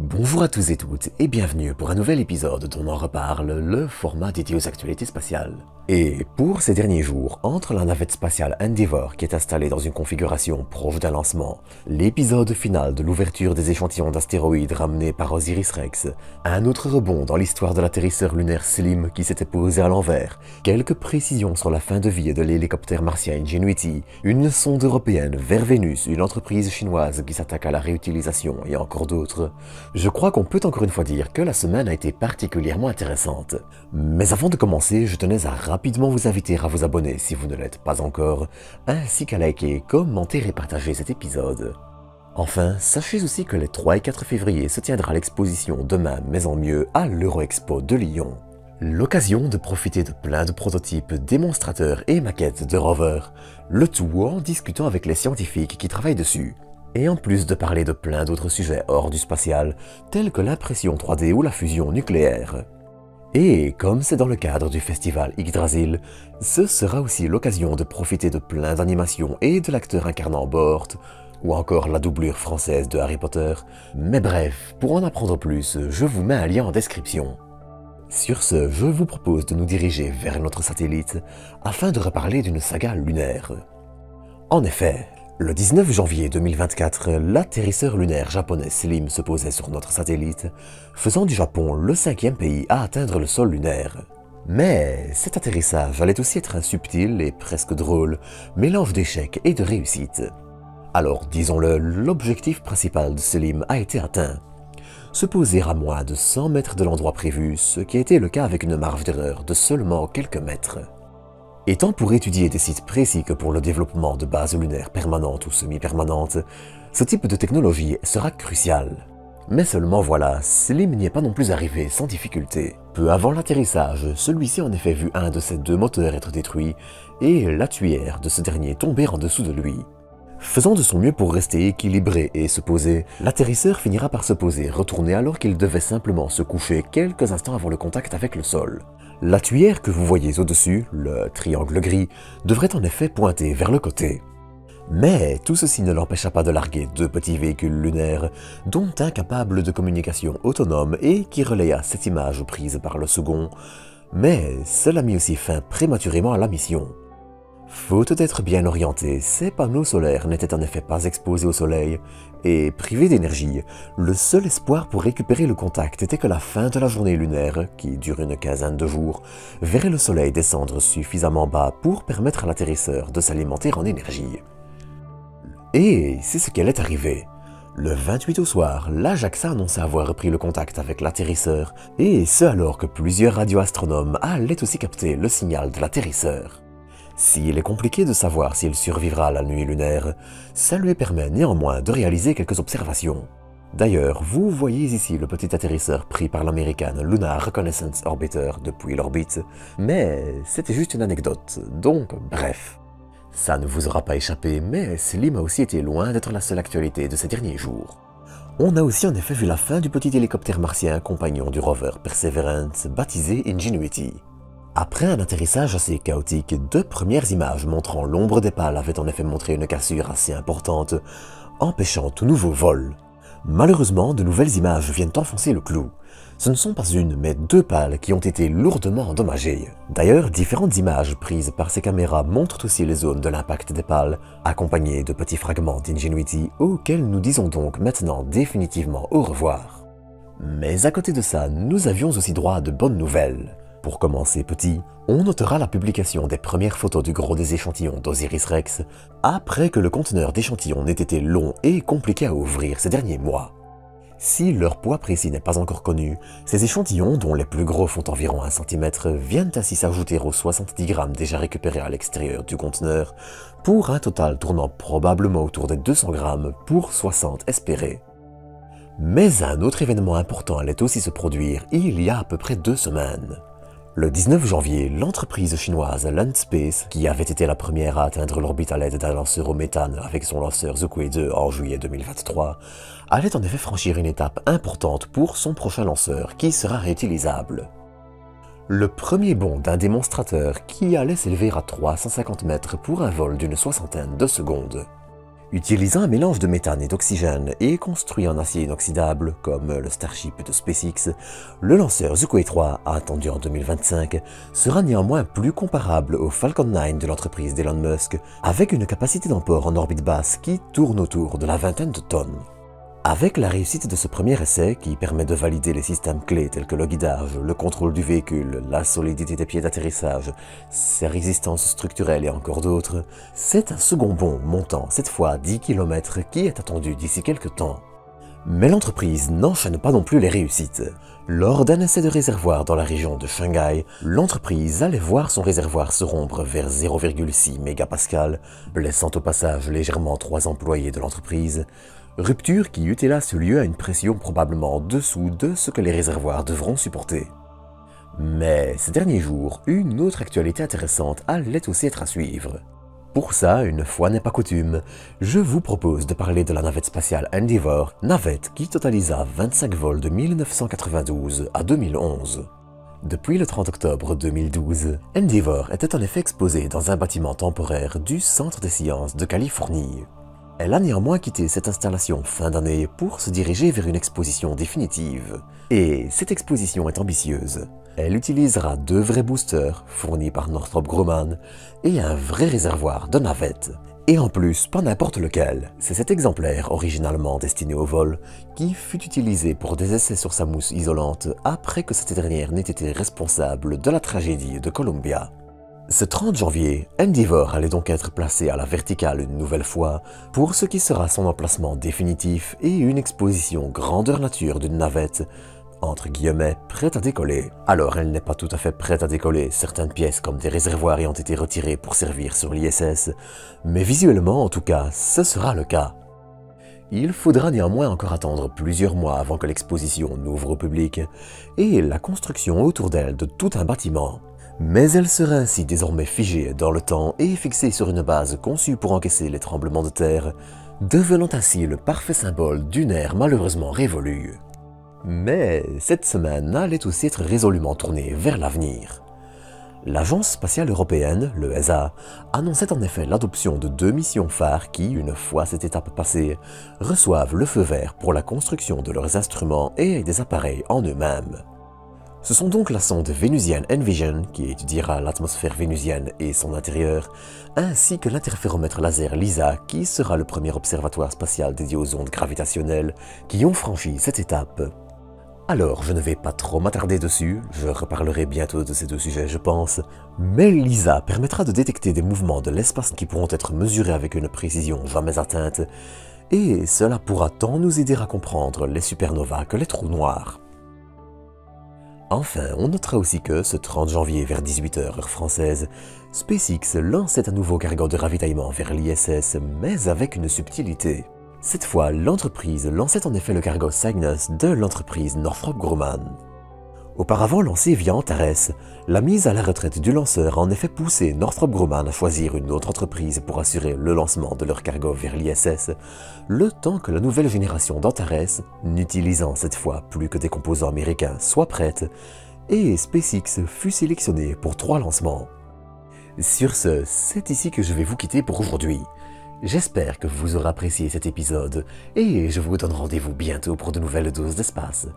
Bonjour à tous et toutes et bienvenue pour un nouvel épisode dont on reparle, le format dédié aux actualités spatiales. Et pour ces derniers jours, entre la navette spatiale Endeavour qui est installée dans une configuration proche d'un lancement, l'épisode final de l'ouverture des échantillons d'astéroïdes ramenés par Osiris-Rex, un autre rebond dans l'histoire de l'atterrisseur lunaire Slim qui s'était posé à l'envers, quelques précisions sur la fin de vie de l'hélicoptère martien Ingenuity, une sonde européenne vers Vénus, une entreprise chinoise qui s'attaque à la réutilisation et encore d'autres, je crois qu'on peut encore une fois dire que la semaine a été particulièrement intéressante. Mais avant de commencer, je tenais à rapidement vous inviter à vous abonner si vous ne l'êtes pas encore, ainsi qu'à liker, commenter et partager cet épisode. Enfin, sachez aussi que les 3 et 4 février se tiendra l'exposition Demain mais en mieux à l'Euroexpo de Lyon. L'occasion de profiter de plein de prototypes, démonstrateurs et maquettes de rovers, le tout en discutant avec les scientifiques qui travaillent dessus. Et en plus de parler de plein d'autres sujets hors du spatial, tels que l'impression 3D ou la fusion nucléaire. Et comme c'est dans le cadre du festival Yggdrasil, ce sera aussi l'occasion de profiter de plein d'animations et de l'acteur incarnant Bort, ou encore la doublure française de Harry Potter. Mais bref, pour en apprendre plus, je vous mets un lien en description. Sur ce, je vous propose de nous diriger vers notre satellite afin de reparler d'une saga lunaire. En effet, le 19 janvier 2024, l'atterrisseur lunaire japonais Slim se posait sur notre satellite, faisant du Japon le 5e pays à atteindre le sol lunaire. Mais cet atterrissage allait aussi être un subtil et presque drôle mélange d'échecs et de réussite. Alors disons-le, l'objectif principal de Slim a été atteint. Se poser à moins de 100 mètres de l'endroit prévu, ce qui a été le cas avec une marge d'erreur de seulement quelques mètres. Et tant pour étudier des sites précis que pour le développement de bases lunaires permanentes ou semi-permanentes, ce type de technologie sera crucial. Mais seulement voilà, Slim n'y est pas non plus arrivé sans difficulté. Peu avant l'atterrissage, celui-ci en effet vu un de ses 2 moteurs être détruit et la tuyère de ce dernier tomber en dessous de lui. Faisant de son mieux pour rester équilibré et se poser, l'atterrisseur finira par se poser, retourner alors qu'il devait simplement se coucher quelques instants avant le contact avec le sol. La tuyère que vous voyez au-dessus, le triangle gris, devrait en effet pointer vers le côté. Mais tout ceci ne l'empêcha pas de larguer 2 petits véhicules lunaires, dont un capable de communication autonome et qui relaya cette image prise par le second, mais cela mit aussi fin prématurément à la mission. Faute d'être bien orientés, ces panneaux solaires n'étaient en effet pas exposés au soleil, et privés d'énergie, le seul espoir pour récupérer le contact était que la fin de la journée lunaire, qui dure une quinzaine de jours, verrait le soleil descendre suffisamment bas pour permettre à l'atterrisseur de s'alimenter en énergie. Et c'est ce qui allait arriver. Le 28 au soir, la JAXA annonçait avoir repris le contact avec l'atterrisseur, et ce alors que plusieurs radioastronomes allaient aussi capter le signal de l'atterrisseur. S'il est compliqué de savoir s'il survivra à la nuit lunaire, ça lui permet néanmoins de réaliser quelques observations. D'ailleurs, vous voyez ici le petit atterrisseur pris par l'américaine Lunar Reconnaissance Orbiter depuis l'orbite, mais c'était juste une anecdote, donc bref. Ça ne vous aura pas échappé, mais Slim a aussi été loin d'être la seule actualité de ces derniers jours. On a aussi en effet vu la fin du petit hélicoptère martien compagnon du rover Perseverance baptisé Ingenuity. Après un atterrissage assez chaotique, 2 premières images montrant l'ombre des pales avaient en effet montré une cassure assez importante, empêchant tout nouveau vol. Malheureusement, de nouvelles images viennent enfoncer le clou. Ce ne sont pas une, mais 2 pales qui ont été lourdement endommagées. D'ailleurs, différentes images prises par ces caméras montrent aussi les zones de l'impact des pales, accompagnées de petits fragments d'Ingenuity auxquels nous disons donc maintenant définitivement au revoir. Mais à côté de ça, nous avions aussi droit à de bonnes nouvelles. Pour commencer petit, on notera la publication des premières photos du gros des échantillons d'Osiris-Rex après que le conteneur d'échantillons n'ait été long et compliqué à ouvrir ces derniers mois. Si leur poids précis n'est pas encore connu, ces échantillons, dont les plus gros font environ 1 cm, viennent ainsi s'ajouter aux 70 grammes déjà récupérés à l'extérieur du conteneur, pour un total tournant probablement autour des 200 grammes pour 60 espérés. Mais un autre événement important allait aussi se produire il y a à peu près 2 semaines. Le 19 janvier, l'entreprise chinoise Landspace, qui avait été la première à atteindre l'orbite à l'aide d'un lanceur au méthane avec son lanceur Zhukui 2 en juillet 2023, allait en effet franchir une étape importante pour son prochain lanceur qui sera réutilisable. Le premier bond d'un démonstrateur qui allait s'élever à 350 mètres pour un vol d'une 60aine de secondes. Utilisant un mélange de méthane et d'oxygène et construit en acier inoxydable, comme le Starship de SpaceX, le lanceur Sukhoi 3, attendu en 2025, sera néanmoins plus comparable au Falcon 9 de l'entreprise d'Elon Musk, avec une capacité d'emport en orbite basse qui tourne autour de la vingtaine de tonnes. Avec la réussite de ce premier essai, qui permet de valider les systèmes clés tels que le guidage, le contrôle du véhicule, la solidité des pieds d'atterrissage, sa résistance structurelle et encore d'autres, c'est un second bond montant cette fois à 10 km qui est attendu d'ici quelques temps. Mais l'entreprise n'enchaîne pas non plus les réussites. Lors d'un essai de réservoir dans la région de Shanghai, l'entreprise allait voir son réservoir se rompre vers 0,6 mégapascal, blessant au passage légèrement 3 employés de l'entreprise, rupture qui eut hélas lieu à une pression probablement en dessous de ce que les réservoirs devront supporter. Mais ces derniers jours, une autre actualité intéressante allait aussi être à suivre. Pour ça, une fois n'est pas coutume, je vous propose de parler de la navette spatiale Endeavour, navette qui totalisa 25 vols de 1992 à 2011. Depuis le 30 octobre 2012, Endeavour était en effet exposée dans un bâtiment temporaire du Centre des sciences de Californie. Elle a néanmoins quitté cette installation fin d'année pour se diriger vers une exposition définitive. Et cette exposition est ambitieuse. Elle utilisera 2 vrais boosters fournis par Northrop Grumman et un vrai réservoir de navettes. Et en plus, pas n'importe lequel, c'est cet exemplaire originalement destiné au vol qui fut utilisé pour des essais sur sa mousse isolante après que cette dernière n'ait été responsable de la tragédie de Columbia. Ce 30 janvier, Endeavour allait donc être placé à la verticale une nouvelle fois pour ce qui sera son emplacement définitif et une exposition grandeur nature d'une navette, entre guillemets, prête à décoller. Alors elle n'est pas tout à fait prête à décoller, certaines pièces comme des réservoirs ayant été retirées pour servir sur l'ISS, mais visuellement en tout cas, ce sera le cas. Il faudra néanmoins encore attendre plusieurs mois avant que l'exposition n'ouvre au public et la construction autour d'elle de tout un bâtiment. Mais elle sera ainsi désormais figée dans le temps et fixée sur une base conçue pour encaisser les tremblements de terre, devenant ainsi le parfait symbole d'une ère malheureusement révolue. Mais cette semaine allait aussi être résolument tournée vers l'avenir. L'Agence spatiale européenne, l'ESA, annonçait en effet l'adoption de 2 missions phares qui, une fois cette étape passée, reçoivent le feu vert pour la construction de leurs instruments et des appareils en eux-mêmes. Ce sont donc la sonde vénusienne Envision qui étudiera l'atmosphère vénusienne et son intérieur, ainsi que l'interféromètre laser LISA qui sera le premier observatoire spatial dédié aux ondes gravitationnelles qui ont franchi cette étape. Alors, je ne vais pas trop m'attarder dessus, je reparlerai bientôt de ces 2 sujets je pense, mais LISA permettra de détecter des mouvements de l'espace qui pourront être mesurés avec une précision jamais atteinte, et cela pourra tant nous aider à comprendre les supernovas que les trous noirs. Enfin, on notera aussi que, ce 30 janvier vers 18h heure française, SpaceX lançait un nouveau cargo de ravitaillement vers l'ISS, mais avec une subtilité. Cette fois, l'entreprise lançait en effet le cargo Cygnus de l'entreprise Northrop Grumman. Auparavant lancé via Antares, la mise à la retraite du lanceur a en effet poussé Northrop Grumman à choisir une autre entreprise pour assurer le lancement de leur cargo vers l'ISS, le temps que la nouvelle génération d'Antares, n'utilisant cette fois plus que des composants américains, soit prête, et SpaceX fut sélectionné pour 3 lancements. Sur ce, c'est ici que je vais vous quitter pour aujourd'hui. J'espère que vous aurez apprécié cet épisode, et je vous donne rendez-vous bientôt pour de nouvelles doses d'espace.